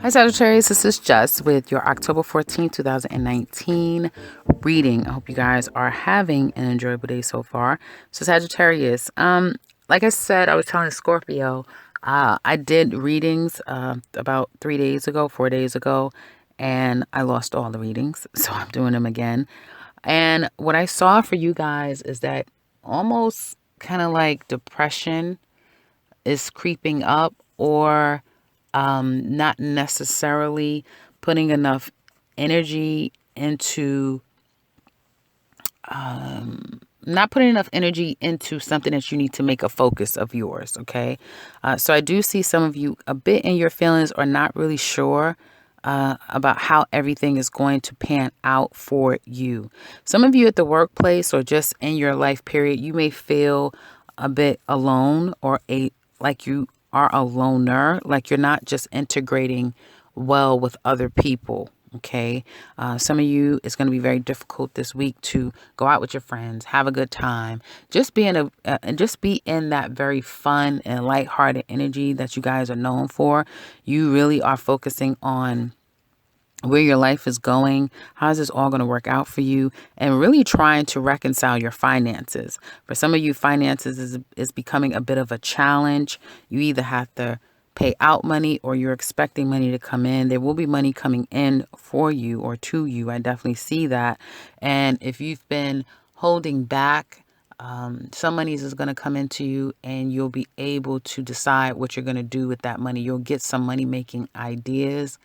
Hi, Sagittarius. This is Jess with your October 14th, 2019 reading. I hope you guys are having an enjoyable day so far. So, Sagittarius, like I said, I was telling Scorpio, I did readings about 3 days ago, 4 days ago, and I lost all the readings. So, I'm doing them again. And what I saw for you guys is that almost kind of like depression is creeping up, or not necessarily putting enough energy into not putting enough energy into something that you need to make a focus of yours. Okay. So I do see some of you a bit in your feelings, or not really sure about how everything is going to pan out for you. Some of you at the workplace or just in your life period, you may feel a bit alone, or like you are a loner, like you're not just integrating well with other people. Okay. Some of you, it's going to be very difficult this week to go out with your friends, have a good time, just be in and just be in that very fun and lighthearted energy that you guys are known for. You really are focusing on where your life is going, how's this all going to work out for you, and really trying to reconcile your finances. For some of you, finances is becoming a bit of a challenge. You either have to pay out money, or you're expecting money to come in. There will be money coming in for you or to you. I definitely see that. And if you've been holding back, some monies is going to come into you, and you'll be able to decide what you're going to do with that money. You'll get some money making ideas.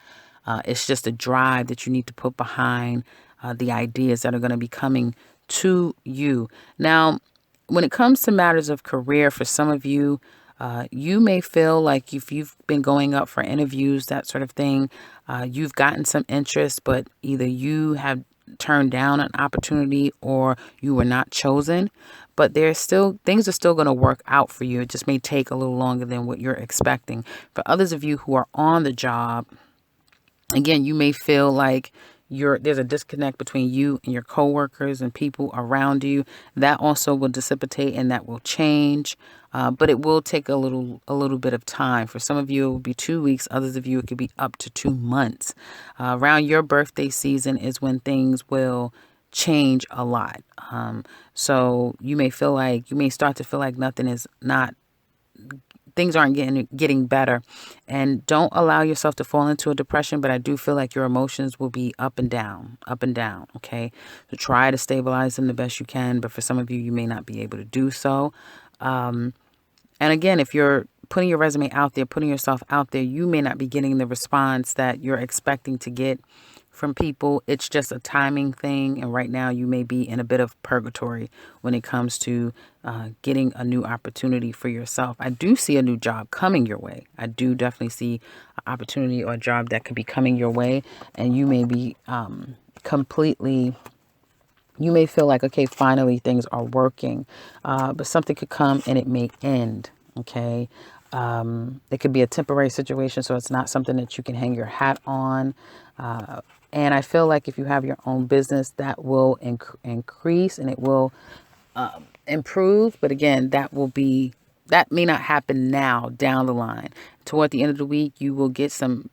It's just a drive that you need to put behind the ideas that are going to be coming to you. Now, when it comes to matters of career, for some of you, you may feel like if you've been going up for interviews, that sort of thing, you've gotten some interest, but either you have turned down an opportunity or you were not chosen. But there's still things are still going to work out for you. It just may take a little longer than what you're expecting. For others of you who are on the job, again, you may feel like there's a disconnect between you and your coworkers and people around you. That also will dissipate, and that will change. But it will take a little bit of time. For some of you, it will be 2 weeks. Others of you, it could be up to 2 months. Around your birthday season is when things will change a lot. So you may start to feel like things aren't getting better, and don't allow yourself to fall into a depression. But I do feel like your emotions will be up and down, up and down. Okay. So try to stabilize them the best you can. But for some of you, you may not be able to do so. And again, if you're putting your resume out there, putting yourself out there, you may not be getting the response that you're expecting to get from people. It's just a timing thing. And right now you may be in a bit of purgatory when it comes to getting a new opportunity for yourself. I do see a new job coming your way. I do definitely see an opportunity or a job that could be coming your way. And you may be you may feel like, okay, finally things are working. But something could come and it may end. Okay. It could be a temporary situation, so it's not something that you can hang your hat on. And I feel like if you have your own business, that will increase, and it will improve. But again, that may not happen now down the line. Toward the end of the week, you will get some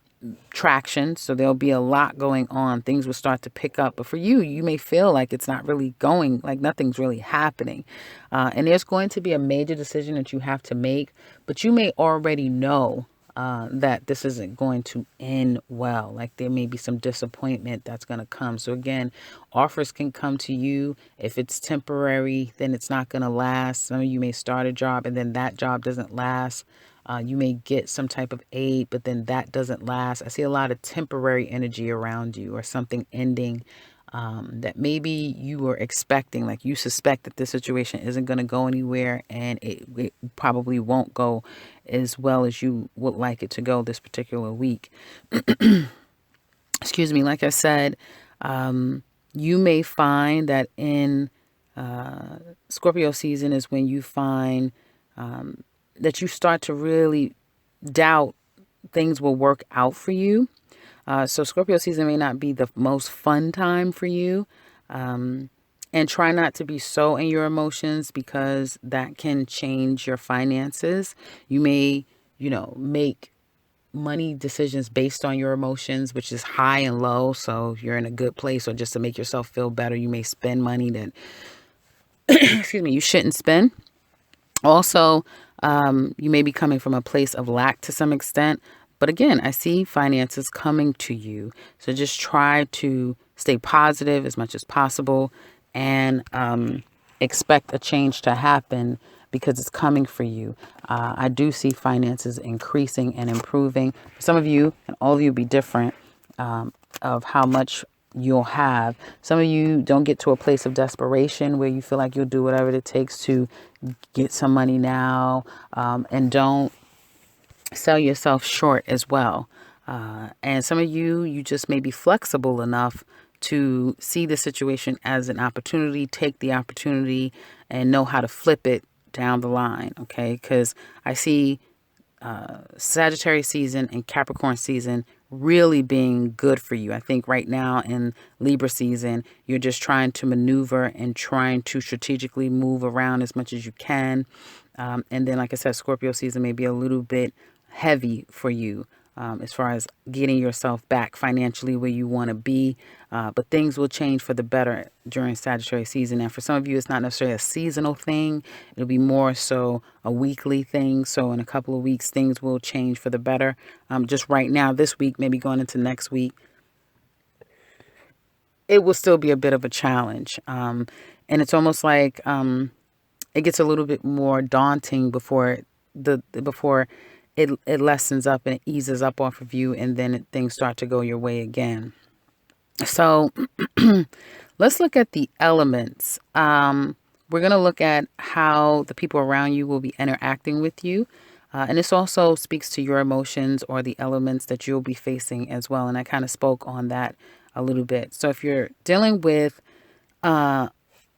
traction. So there'll be a lot going on. Things will start to pick up. But for you, you may feel like it's not really going, like nothing's really happening. And there's going to be a major decision that you have to make, but you may already know that this isn't going to end well. Like there may be some disappointment that's going to come. So again, offers can come to you. If it's temporary, then it's not going to last. Some of you may start a job and then that job doesn't last. You may get some type of aid, but then that doesn't last. I see a lot of temporary energy around you, or something ending that maybe you were expecting. Like you suspect that this situation isn't going to go anywhere, and it probably won't go as well as you would like it to go this particular week. Excuse me. Like I said, you may find that in Scorpio season is when you find that you start to really doubt things will work out for you. So Scorpio season may not be the most fun time for you. And try not to be so in your emotions, because that can change your finances. You may, make money decisions based on your emotions, which is high and low. So if you're in a good place or just to make yourself feel better, you may spend money that, excuse me, you shouldn't spend. Also, you may be coming from a place of lack to some extent. But again, I see finances coming to you. So just try to stay positive as much as possible and expect a change to happen because it's coming for you. I do see finances increasing and improving. For some of you, and all of you be different of how much you'll have. Some of you don't get to a place of desperation where you feel like you'll do whatever it takes to get some money now, and don't sell yourself short as well. And some of you, you just may be flexible enough to see the situation as an opportunity, take the opportunity, and know how to flip it down the line. Okay, because I see Sagittarius season and Capricorn season really being good for you. I think right now in Libra season, you're just trying to maneuver and trying to strategically move around as much as you can. And then, like I said, Scorpio season may be a little bit heavy for you as far as getting yourself back financially where you want to be. But things will change for the better during Sagittarius season. And for some of you, it's not necessarily a seasonal thing. It'll be more so a weekly thing. So in a couple of weeks, things will change for the better. Just right now, this week, maybe going into next week, it will still be a bit of a challenge. And it's almost like it gets a little bit more daunting before it lessens up and it eases up off of you, and then things start to go your way again. So let's look at the elements. We're going to look at how the people around you will be interacting with you. And this also speaks to your emotions or the elements that you'll be facing as well. And I kind of spoke on that a little bit. So if you're dealing with,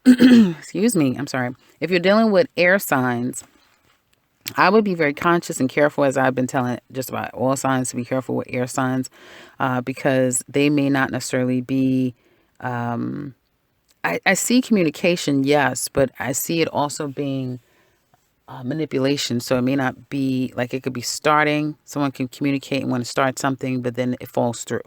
excuse me, I'm sorry. If you're dealing with air signs, I would be very conscious and careful, as I've been telling just about all signs to be careful with air signs, because they may not necessarily be. I see communication, yes, but I see it also being manipulation. So it may not be like it could be starting. Someone can communicate and want to start something, but then it falls through.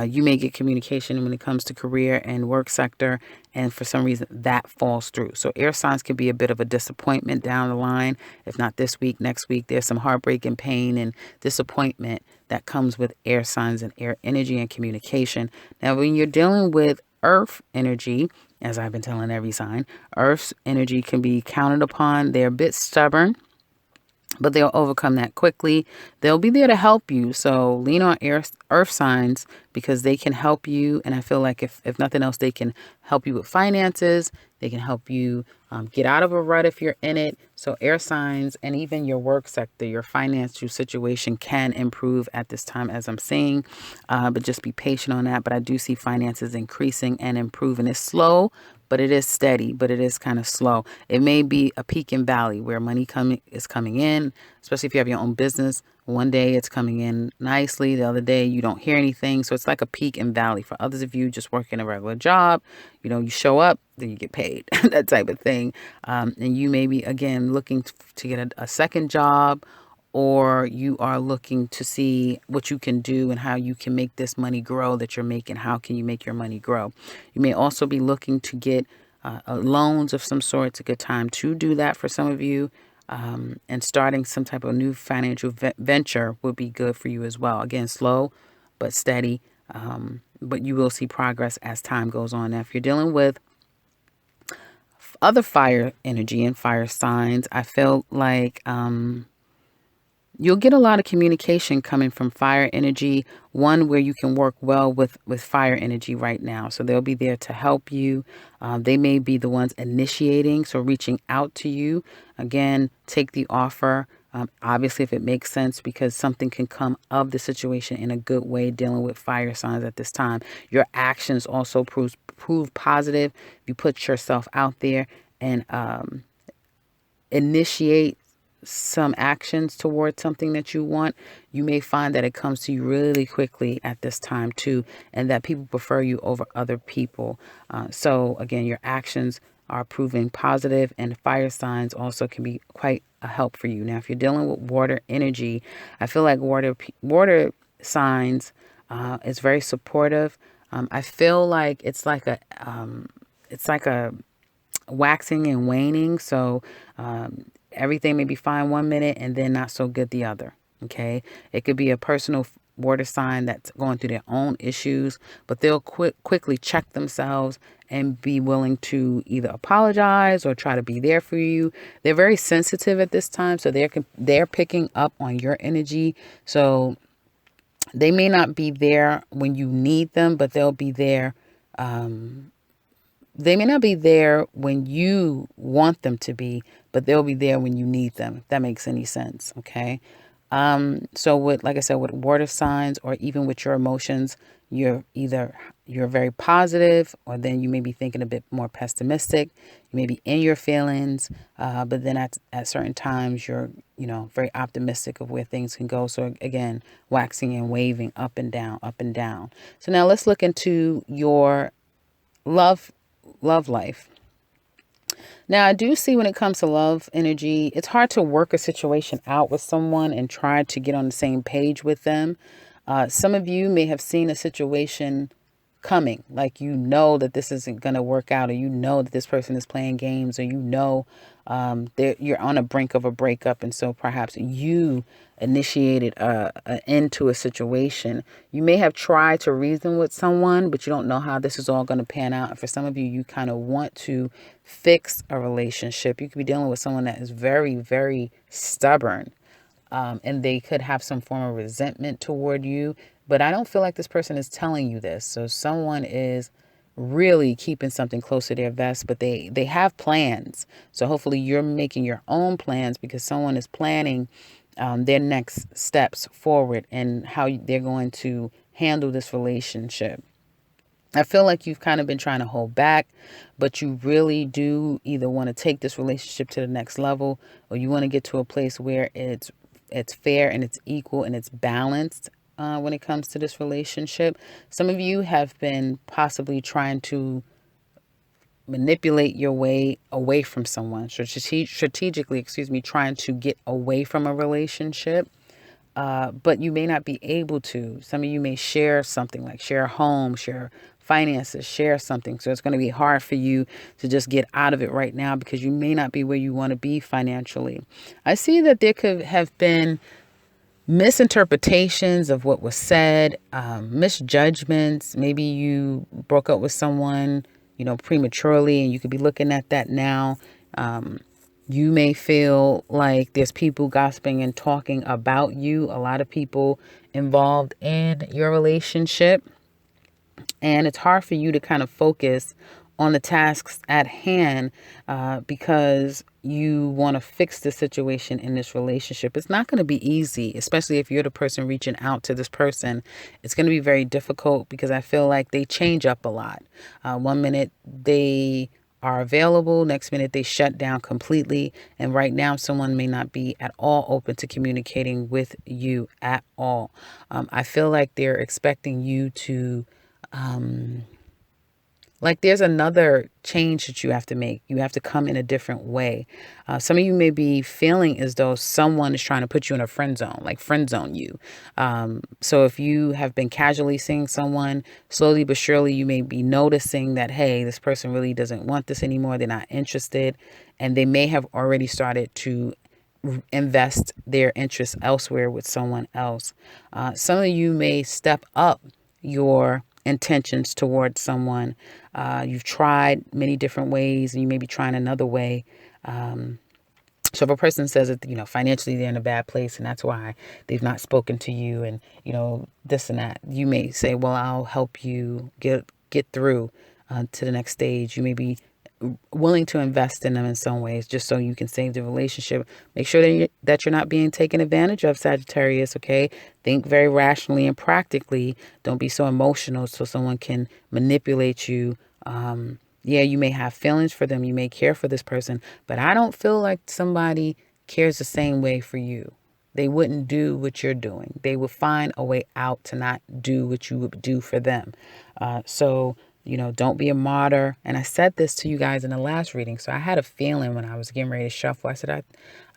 You may get communication when it comes to career and work sector, and for some reason that falls through. So air signs can be a bit of a disappointment down the line. If not this week, next week, there's some heartbreak and pain and disappointment that comes with air signs and air energy and communication. Now, when you're dealing with earth energy, as I've been telling every sign, earth's energy can be counted upon. They're a bit stubborn, but they'll overcome that quickly. They'll be there to help you. So lean on earth signs because they can help you. And I feel like if nothing else, they can help you with finances. They can help you get out of a rut if you're in it. So air signs and even your work sector, your financial situation can improve at this time, as I'm saying. But just be patient on that. But I do see finances increasing and improving. It's slow, but it is steady, but it is kind of slow. It may be a peak and valley where money is coming in, especially if you have your own business. One day it's coming in nicely. The other day you don't hear anything. So it's like a peak and valley. For others of you just working a regular job, you show up, then you get paid, that type of thing. And you may be, again, looking to get a second job, or you are looking to see what you can do and how you can make this money grow that you're making. How can you make your money grow? You may also be looking to get loans of some sort. It's a good time to do that for some of you. And starting some type of new financial venture would be good for you as well. Again, slow but steady, but you will see progress as time goes on. Now, if you're dealing with other fire energy and fire signs, I feel like you'll get a lot of communication coming from fire energy, one where you can work well with fire energy right now. So they'll be there to help you. They may be the ones initiating, so reaching out to you. Again, take the offer. Obviously, if it makes sense, because something can come of the situation in a good way dealing with fire signs at this time. Your actions also prove positive. You put yourself out there and initiate some actions towards something that you want, you may find that it comes to you really quickly at this time too, and that people prefer you over other people. So again, your actions are proving positive, and fire signs also can be quite a help for you. Now, if you're dealing with water energy, I feel like water signs is very supportive. I feel like it's like a waxing and waning. So everything may be fine one minute and then not so good the other. Okay. It could be a personal water sign that's going through their own issues, but they'll quickly check themselves and be willing to either apologize or try to be there for you. They're very sensitive at this time, so they're picking up on your energy. So they may not be there when you need them, but they'll be there. They may not be there when you want them to be, but they'll be there when you need them, if that makes any sense. Okay. So with, like I said, with water signs or even with your emotions, you're very positive, or then you may be thinking a bit more pessimistic. You may be in your feelings, but then at certain times you're, very optimistic of where things can go. So again, waxing and waving up and down, up and down. So now let's look into your love life. Now, I do see when it comes to love energy, it's hard to work a situation out with someone and try to get on the same page with them. Some of you may have seen a situation coming, like that this isn't going to work out, or that this person is playing games, or that you're on a brink of a breakup, and so perhaps you initiated an end to a situation. You may have tried to reason with someone, but you don't know how this is all going to pan out. And for some of you, you kind of want to fix a relationship. You could be dealing with someone that is very, very stubborn. And they could have some form of resentment toward you. But I don't feel like this person is telling you this. So someone is really keeping something close to their vest, but they have plans. So hopefully you're making your own plans, because someone is planning their next steps forward and how they're going to handle this relationship. I feel like you've kind of been trying to hold back, but you really do either want to take this relationship to the next level, or you want to get to a place where it's fair and it's equal and it's balanced when it comes to this relationship. Some of you have been possibly trying to manipulate your way away from someone, strategically, trying to get away from a relationship. But you may not be able to. Some of you may share something, like share a home, share finances, share something. So it's going to be hard for you to just get out of it right now, because you may not be where you want to be financially. I see that there could have been misinterpretations of what was said, misjudgments. Maybe you broke up with someone, prematurely, and you could be looking at that now. You may feel like there's people gossiping and talking about you, a lot of people involved in your relationship. And it's hard for you to kind of focus on the tasks at hand because you want to fix the situation in this relationship. It's not going to be easy, especially if you're the person reaching out to this person. It's going to be very difficult, because I feel like they change up a lot. One minute they are available, next minute they shut down completely. And right now, someone may not be at all open to communicating with you at all. I feel like they're expecting you to like there's another change that you have to make. You have to come in a different way. Some of you may be feeling as though someone is trying to put you in a friend zone, like friend zone you. So if you have been casually seeing someone, slowly but surely you may be noticing that, hey, this person really doesn't want this anymore. They're not interested. And they may have already started to invest their interests elsewhere with someone else. Some of you may step up your intentions towards someone. You've tried many different ways, and you may be trying another way. So if a person says that, financially they're in a bad place and that's why they've not spoken to you, and, this and that, you may say, well, I'll help you get through to the next stage. You may be willing to invest in them in some ways, just so you can save the relationship. Make sure that you're not being taken advantage of, Sagittarius, okay? Think very rationally and practically. Don't be so emotional so someone can manipulate you. Yeah, you may have feelings for them. You may care for this person, but I don't feel like somebody cares the same way for you. They wouldn't do what you're doing. They would find a way out to not do what you would do for them. So Don't be a martyr. And I said this to you guys in the last reading. So I had a feeling when I was getting ready to shuffle. I said,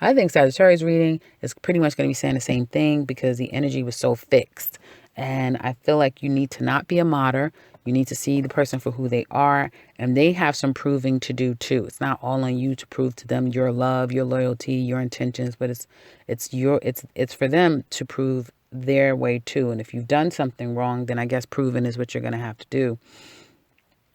I think Sagittarius reading is pretty much going to be saying the same thing because the energy was so fixed. And I feel like you need to not be a martyr. You need to see the person for who they are. And they have some proving to do too. It's not all on you to prove to them your love, your loyalty, your intentions, but it's for them to prove their way too. And if you've done something wrong, then I guess proving is what you're going to have to do.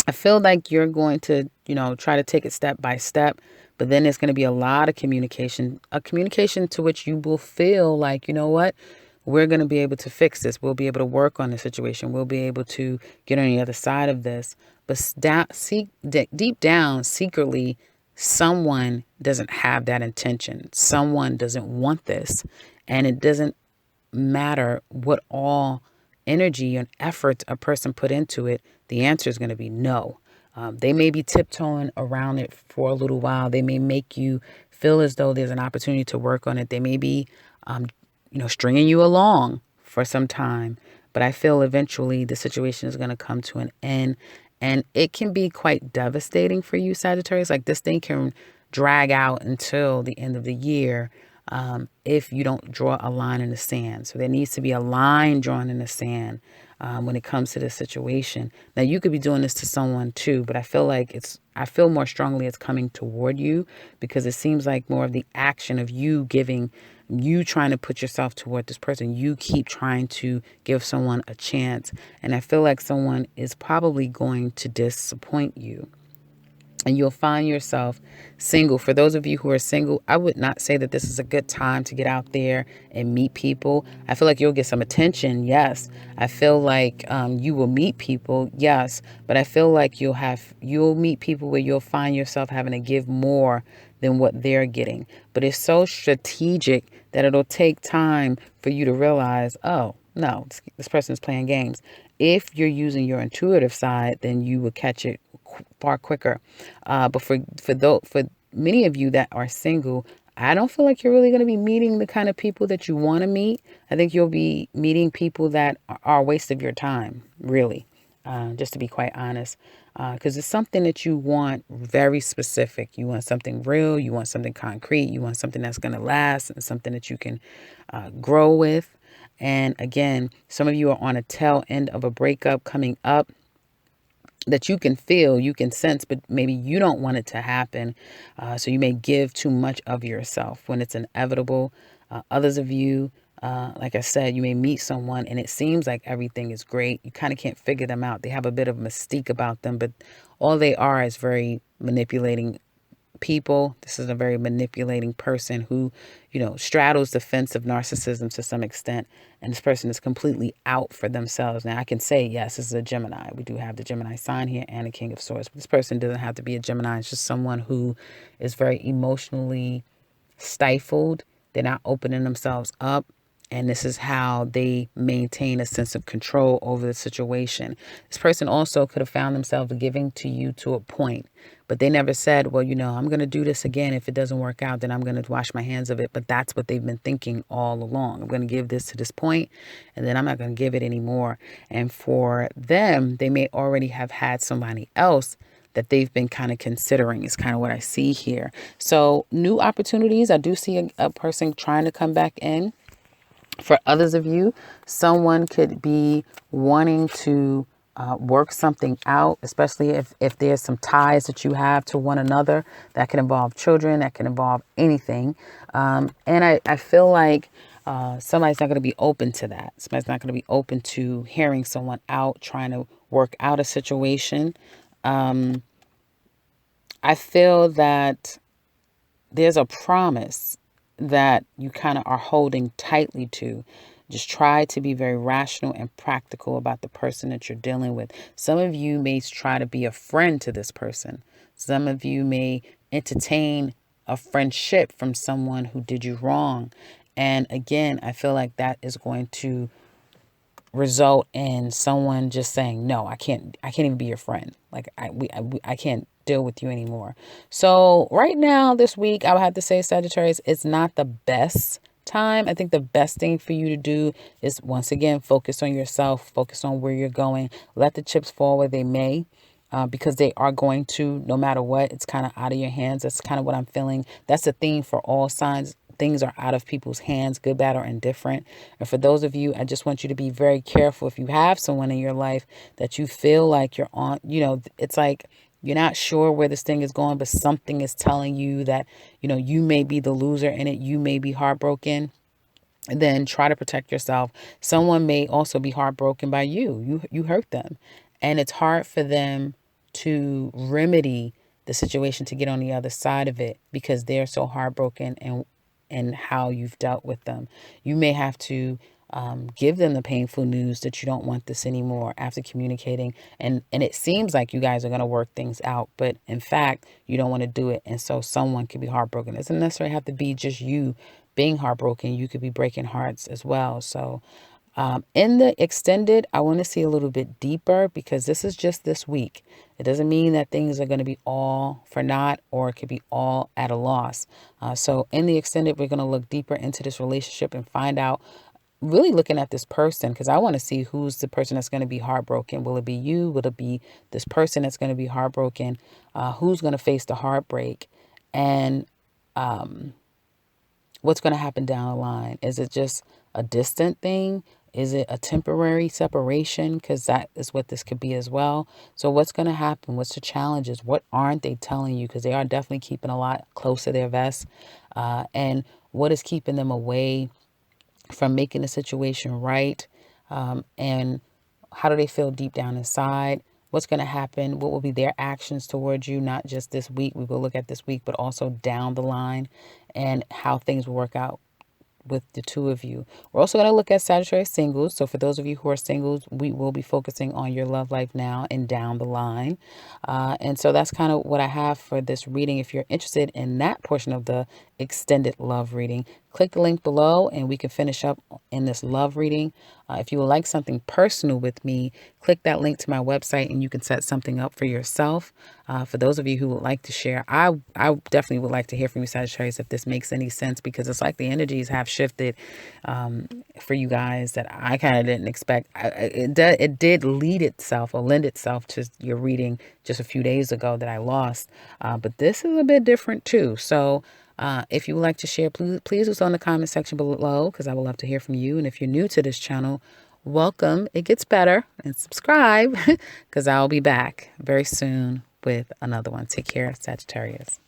I feel like you're going to, try to take it step by step, but then there's going to be a lot of communication, a communication to which you will feel like, you know what, we're going to be able to fix this. We'll be able to work on the situation. We'll be able to get on the other side of this. But deep down, secretly, someone doesn't have that intention. Someone doesn't want this. And it doesn't matter what all energy and effort a person put into it, the answer is going to be no. They may be tiptoeing around it for a little while. They may make you feel as though there's an opportunity to work on it. They may be, stringing you along for some time. But I feel eventually the situation is going to come to an end. And it can be quite devastating for you, Sagittarius. Like this thing can drag out until the end of the year if you don't draw a line in the sand. So there needs to be a line drawn in the sand when it comes to this situation. Now, you could be doing this to someone too, but I feel more strongly it's coming toward you because it seems like more of the action of you trying to put yourself toward this person. You keep trying to give someone a chance. And I feel like someone is probably going to disappoint you. And you'll find yourself single. For those of you who are single, I would not say that this is a good time to get out there and meet people. I feel like you'll get some attention, yes. I feel like you will meet people, yes. But I feel like you'll meet people where you'll find yourself having to give more than what they're getting. But it's so strategic that it'll take time for you to realize, oh, no, this person's playing games. If you're using your intuitive side, then you will catch it far quicker. But for many of you that are single, I don't feel like you're really going to be meeting the kind of people that you want to meet. I think you'll be meeting people that are a waste of your time, really, just to be quite honest. Because it's something that you want very specific. You want something real. You want something concrete. You want something that's going to last and something that you can grow with. And again, some of you are on a tail end of a breakup coming up that you can feel, you can sense, but maybe you don't want it to happen. So you may give too much of yourself when it's inevitable. Others of you, like I said, you may meet someone and it seems like everything is great. You kind of can't figure them out. They have a bit of mystique about them, but all they are is very manipulating people. This is a very manipulating person who, straddles the fence of narcissism to some extent. And this person is completely out for themselves. Now, I can say, yes, this is a Gemini. We do have the Gemini sign here and a King of Swords. But this person doesn't have to be a Gemini. It's just someone who is very emotionally stifled. They're not opening themselves up. And this is how they maintain a sense of control over the situation. This person also could have found themselves giving to you to a point, but they never said, well, I'm going to do this again. If it doesn't work out, then I'm going to wash my hands of it. But that's what they've been thinking all along. I'm going to give this to this point, and then I'm not going to give it anymore. And for them, they may already have had somebody else that they've been kind of considering is kind of what I see here. So new opportunities. I do see a person trying to come back in. For others of you, someone could be wanting to work something out, especially if there's some ties that you have to one another. That can involve children, that can involve anything. And I feel like somebody's not going to be open to that. Somebody's not going to be open to hearing someone out, trying to work out a situation. I feel that there's a promise that you kind of are holding tightly to. Just try to be very rational and practical about the person that you're dealing with. Some of you may try to be a friend to this person. Some of you may entertain a friendship from someone who did you wrong. And again, I feel like that is going to result in someone just saying, no, I can't even be your friend. Like I can't deal with you anymore. So right now, this week, I would have to say, Sagittarius, it's not the best time. I think the best thing for you to do is, once again, focus on yourself, focus on where you're going, let the chips fall where they may. because they are going to, no matter what, it's kind of out of your hands. That's kind of what I'm feeling. That's the theme for all signs. Things are out of people's hands, good, bad, or indifferent. And for those of you, I just want you to be very careful if you have someone in your life that you feel like you're on, it's like you're not sure where this thing is going, but something is telling you that, you may be the loser in it. You may be heartbroken. Then try to protect yourself. Someone may also be heartbroken by you. You hurt them. And it's hard for them to remedy the situation to get on the other side of it because they're so heartbroken and how you've dealt with them. You may have to give them the painful news that you don't want this anymore after communicating. And it seems like you guys are going to work things out, but in fact, you don't want to do it. And so someone could be heartbroken. It doesn't necessarily have to be just you being heartbroken. You could be breaking hearts as well. So in the extended, I want to see a little bit deeper because this is just this week. It doesn't mean that things are going to be all for naught or it could be all at a loss. So in the extended, we're going to look deeper into this relationship and find out, really looking at this person, because I want to see who's the person that's going to be heartbroken. Will it be you? Will it be this person that's going to be heartbroken? Who's going to face the heartbreak? And what's going to happen down the line? Is it just a distant thing? Is it a temporary separation? Because that is what this could be as well. So what's going to happen? What's the challenges? What aren't they telling you? Because they are definitely keeping a lot close to their vest. And what is keeping them away from making the situation right? And how do they feel deep down inside? What's going to happen? What will be their actions towards you? Not just this week. We will look at this week, but also down the line and how things will work out with the two of you. We're also going to look at Sagittarius singles. So for those of you who are singles, we will be focusing on your love life now and down the line. And so that's kind of what I have for this reading. If you're interested in that portion of the extended love reading, click the link below and we can finish up in this love reading. If you would like something personal with me, click that link to my website and you can set something up for yourself. For those of you who would like to share, I definitely would like to hear from you, Sagittarius, if this makes any sense, because it's like the energies have shifted for you guys that I kind of didn't expect. It did lead itself or lend itself to your reading just a few days ago that I lost. But this is a bit different too. So if you would like to share, please do so in the comment section below, because I would love to hear from you. And if you're new to this channel, welcome. It gets better, and subscribe because I'll be back very soon with another one. Take care, Sagittarius.